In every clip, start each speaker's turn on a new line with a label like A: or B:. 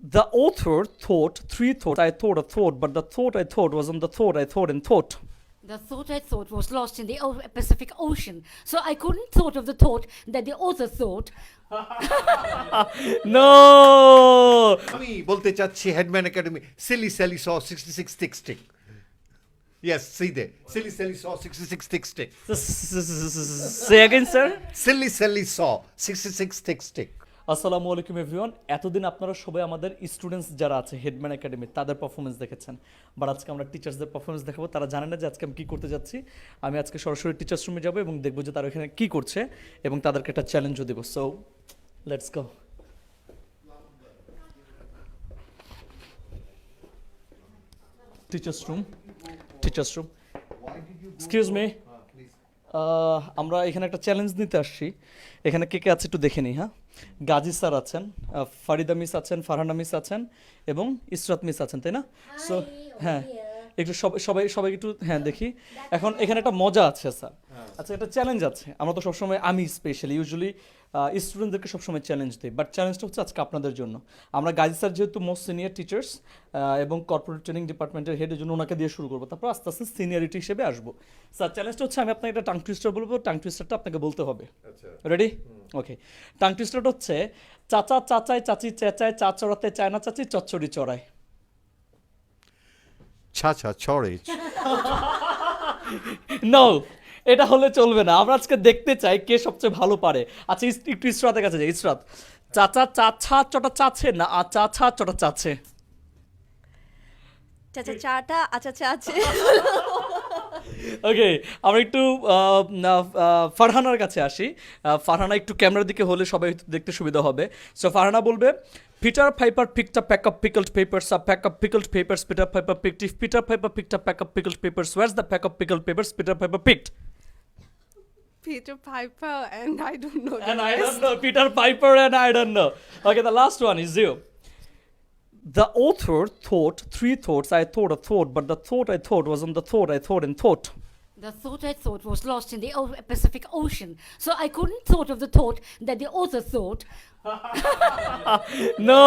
A: The author thought three thoughts. I thought a thought, but the thought I thought wasn't the thought I thought in thought.
B: The thought I thought was lost in the Pacific Ocean. So I couldn't thought of the thought that the author thought.
A: No!
C: আমি বলতে চাচ্ছি headman academy silly Sally saw 66 tick stick Yes, see there. Silly Sally saw 66 tick stick.
A: Say again, sir.
C: Silly Sally saw 66 tick stick.
A: আসসালামু আলাইকুম everyone. এতদিন আপনারা সবাই আমাদের students যারা আছে হেডম্যান একাডেমি তাদের পারফরমেন্স দেখেছেন, বাট আজকে আমরা টিচার্সদের পারফরমেন্স দেখাবো। তারা জানে না যে আজকে আমি কী করতে যাচ্ছি। আমি আজকে সরাসরি টিচার্স রুমে যাবো এবং দেখবো যে তারা এখানে কী করছে এবং তাদেরকে একটা চ্যালেঞ্জও দেবো। So let's go. Teachers room, teachers room, excuse me. আমরা এখানে একটা চ্যালেঞ্জ নিতে আসছি। এখানে কে কে আছে একটু দেখে নিই। হ্যাঁ, গাজী স্যার আছেন, ফারিদা মিস আছেন, ফারহানা মিস আছেন এবং ইসরাত মিস আছেন, তাই না? সো হ্যাঁ, একটু সবাই সবাই একটু হ্যাঁ দেখি। এখন এখানে একটা মজা আছে স্যার। আচ্ছা, একটা চ্যালেঞ্জ আছে। আমরা তো সবসময়, আমি স্পেশালি ইউজুয়ালি স্টুডেন্টদেরকে সবসময় চ্যালেঞ্জ দিই, বাট চ্যালেঞ্জটা হচ্ছে আজকে আপনাদের জন্য। আমরা গাজী স্যার যেহেতু মোস্ট সিনিয়র টিচার্স এবং কর্পোরেট ট্রেনিং ডিপার্টমেন্টের হেডের জন্য ওনাকে দিয়ে শুরু করবো, তারপর আস্তে আস্তে সিনিয়রিটি হিসেবে আসবো। স্যার চ্যালেঞ্জটা হচ্ছে আমি আপনাকে একটা টাং টুইস্টার বলবো, টাং টুইস্টারটা আপনাকে বলতে হবে। রেডি? ওকে। টাং টুইস্টারটা হচ্ছে চাচা চাচায় চাচি চেঁচায়, চা চড়াতে চায় না চাচি চচ্চড়ি চড়ায়।
C: ছা ছড়ে
A: নো, এটা হলে চলবে না। আমরা আজকে দেখতে চাই কে সবচেয়ে ভালো পারে। আচ্ছা, একটু ইসরাতের কাছে যাই। ইসরাত, চাচা চাছা চটা চাচ্ছে না চাছা চটা চাচ্ছে।
D: চাচা চাটা আচ্ছা আচ্ছা আছে।
A: ওকে, আমরা একটু ফারহানার কাছে আসি। ফারহানা একটু ক্যামেরার দিকে হলে সবাই দেখতে সুবিধা হবে। সো ফারহানা বলবে, Peter Piper picked a pack of pickled papers. A pack of pickled papers. Peter Piper picked. If Peter Piper picked a pack of pickled papers, where's the pack of pickled papers Peter Piper picked?
D: Peter Piper and I don't know.
A: And I don't know. Peter Piper and I don't know. Okay, the last one is you. The author thought three thoughts. I thought a thought, but the thought I thought wasn't the thought I thought in thought.
B: The thought I thought was lost in the Pacific Ocean. So I couldn't thought of the thought that the author thought.
A: No.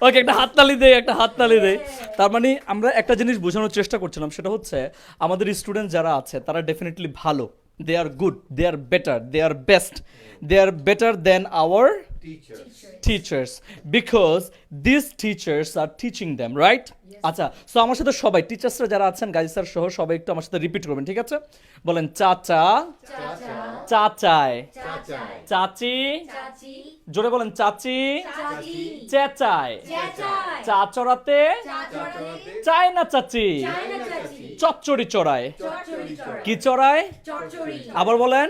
A: Okay, একটা হাততালি দেই, একটা হাততালি দেই। তার মানে আমরা একটা জিনিস বোঝানোর চেষ্টা করছিলাম, সেটা হচ্ছে আমাদের স্টুডেন্ট যারা আছে তারা ডেফিনেটলি ভালো। They are good, they are better, they are best, they are better than our teachers because these teachers are teaching them, right? আচ্ছা, সো আমার সাথে সবাই টিচার্সরা যারা আছেন গাজী স্যার সহ সবাই একটু আমার সাথে রিপিট করবেন, ঠিক আছে? বলেন, চাচা চাচায়, চাচি জোরে বলেন, চাচি চেঁচায়, চা চড়াতে চায় না চাচি চচ্চড়ি চড়ায়। কি চড়ায়? আবার বলেন,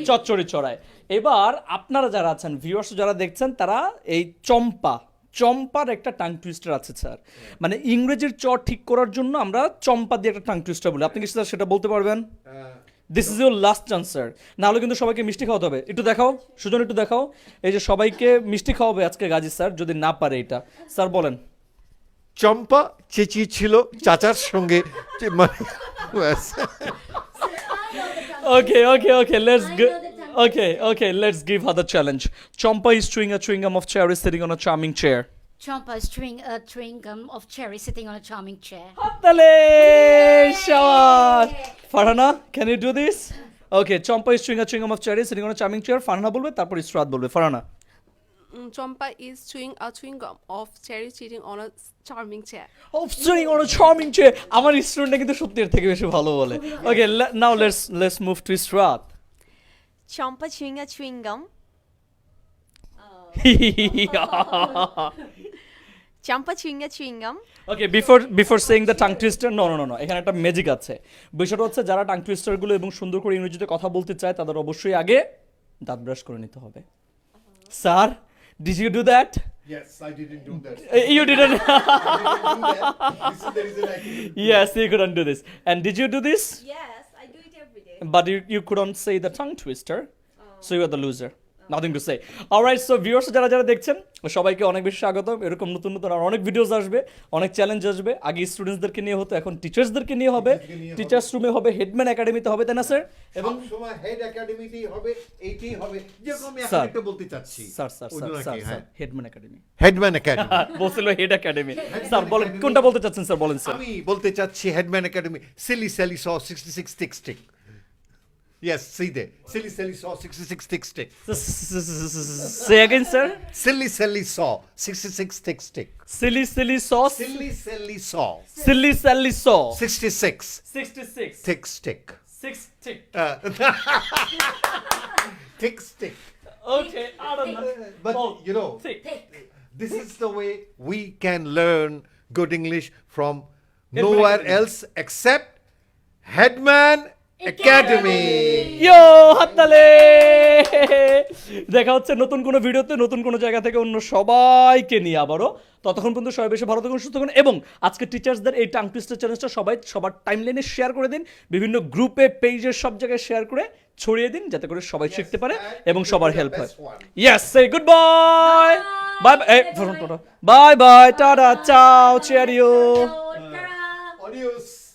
A: চচ্চড়ি চড়ায়। এবার আপনারা যারা আছেন, ভিউয়ার্স যারা দেখছেন, তারা এই চম্পার একটা টাং টুইস্টার আছে স্যার। মানে ইংরেজির চ ঠিক করার জন্য আমরা চম্পা দিয়ে একটা টাং টুইস্টার বলি। আপনি কি স্যার সেটা বলতে পারবেন? This is your last chance sir, নাহলে কিন্তু সবাইকে মিষ্টি খাওয়াতে হবে। একটু দেখাও সুজন, একটু দেখাও। এই যে সবাইকে মিষ্টি খাওয়াবে আজকে গাজী স্যার, যদি না পারে এটা। স্যার বলেন।
C: চম্পা চেঁচিয়েছিল চাচার সঙ্গে মানে
A: Okay, let's give her the challenge. Chompa is chewing a chewing gum of cherry sitting on a charming chair.
B: Champa is chewing a chewing gum of cherry sitting on a charming chair.
A: Hattale! Shabash! Farhana, can you do this? Okay, Chompa is chewing a chewing gum of cherry sitting on a charming chair. Farhana bolbe, tarpor Israt bolbe. Farhana.
D: Chompa is chewing a chewing gum of cherry sitting on a charming chair.
A: Oh, sitting on a charming chair. আমার স্টুডেন্টটা কিন্তু সত্যি এর থেকে বেশি ভালো বলে। Okay, now let's move to Israt.
D: Chompa chewing a chewing gum. Chompa chewing a chewing gum.
A: Okay, before saying the tongue twister, no. এখানে একটা ম্যাজিক আছে। বিষয়টা হচ্ছে যারা টাং টুইস্টারগুলো এবং সুন্দর করে ইংরেজিতে কথা বলতে চায় তাদের অবশ্যই আগে দাঁত ব্রাশ করে নিতে হবে। Sir, did you do that?
C: Yes, I didn't do that.
A: You didn't.
C: I didn't do that. This is the reason I couldn't do
A: Yes, you couldn't do this. And did you do this?
D: Yes, I do it every day.
A: But you couldn't say the tongue twister, so you are the loser. Nothing to say. Alright, so viewers যারা যারা দেখছেন সবাইকে অনেক বেশি স্বাগতম। এরকম নতুন নতুন আর অনেক ভিডিওস আসবে, অনেক চ্যালেঞ্জ আসবে। আগে স্টুডেন্টসদেরকে নিয়ে হতো, এখন টিচার্সদেরকে নিয়ে হবে, টিচার্স রুমে হবে, হেডম্যান একাডেমিতে হবে, তাই না স্যার?
C: এবং সময় হেড একাডেমিতেই হবে, এইটাই হবে, যেরকম আমি এখন
A: স্যার।
C: একটা বলতে চাচ্ছি।
A: স্যার স্যার
C: ওই
A: স্যার
C: জন্য
A: স্যার
C: কি,
A: স্যার
C: হ্যাঁ।
A: Headman academy
C: headman academy.
A: বলছিল হেড একাডেমি। স্যার বলেন কোনটা বলতে চাচ্ছেন স্যার, বলেন স্যার।
C: আমি বলতে চাচ্ছি headman academy silly Sally saw 66 tick stick. Yes, see there. Silly Sally saw 66 tick stick.
A: Say again sir.
C: Silly Sally saw 66 tick stick.
A: Silly silly saw,
C: Silly Sally saw
A: silly Sally saw
C: 66
A: 66
C: tick stick.
A: 6 tick।
C: Tick stick.
A: Okay, I don't know.
C: But
A: Oh,
C: you know,
A: tick.
C: this is the way we can learn good English from nowhere
A: Academy.
C: else except Headman Academy.
A: ইয়ো হাততালি। দেখা হচ্ছে নতুন কোনো ভিডিওতে, নতুন কোনো জায়গা থেকে অন্য সবাইকে নিয়ে আবারও। ততক্ষণ পর্যন্ত সবাই বেশি ভালো থাকুন, সুস্থ থাকুন এবং আজকে টিচার্সদের এই টাং টুইস্টার চ্যালেঞ্জটা সবাই সবার টাইমলাইনে শেয়ার করে দিন, বিভিন্ন গ্রুপে পেজে সব জায়গায় শেয়ার করে ছড়িয়ে দিন, যাতে করে সবাই শিখতে পারে এবং সবার হেল্প হয়। Yes, say good bye bye bye bye bye, tata, ciao, cheerio.
C: Adios.